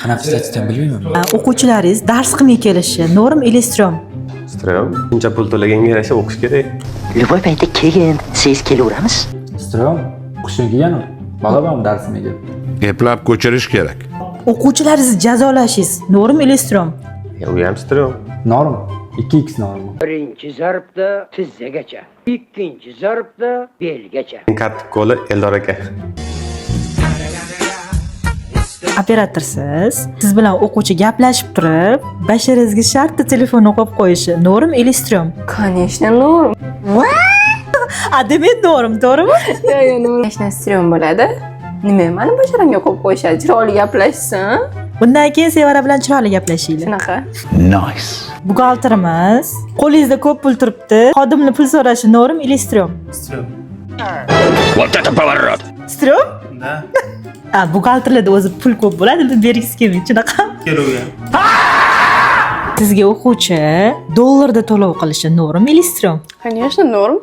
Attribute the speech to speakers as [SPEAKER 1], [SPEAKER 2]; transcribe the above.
[SPEAKER 1] Qanaqa statistikani bilmayman.
[SPEAKER 2] O'quvchilaringiz dars qilmay kelishi norm или strom?
[SPEAKER 3] Strom. Shuncha pul to'laganga yarasha o'qish kerak.
[SPEAKER 4] Любой payti keyin siz kelaveramiz.
[SPEAKER 1] Strom, o'qishdan keyin bola bilan darsimga.
[SPEAKER 5] Eplab ko'chirish kerak.
[SPEAKER 2] O'quvchilaringizni jazolashingiz norm или strom?
[SPEAKER 3] U ham strom.
[SPEAKER 1] Norm. 2x norm.
[SPEAKER 6] Birinchi zarbda tizzagacha, ikkinchi zarbda belgacha.
[SPEAKER 3] Katib qo'li Eldor aka.
[SPEAKER 2] Operatorsiz, siz bilan o'quvchi gaplashib turib, basharingizga shartta telefonni qo'yib qo'yishi norm или strom?
[SPEAKER 7] Конечно, norm.
[SPEAKER 2] Demak norm, to'g'rimi?
[SPEAKER 7] Yo'q, norm. Конечно, strom bo'ladi. Nima, mani basharamga qo'yib qo'yishadi, chiroyli gaplashsin.
[SPEAKER 2] Bundan keyin Sevara bilan chiroyli gaplashinglar.
[SPEAKER 7] Shunaqa.
[SPEAKER 5] Nice.
[SPEAKER 2] Buxgalterimiz, qo'lingizda ko'p pul turibdi, xodimni pul so'rashi norm или strom?
[SPEAKER 5] Вот это поворот.
[SPEAKER 2] Strom? Buxgalterlarda o'zi pul ko'p bo'ladi, bergisi kelmaydi, shunaqa. Sizga o'quvchi dollarda to'lov qilishi norm или strom?
[SPEAKER 7] Конечно, norm.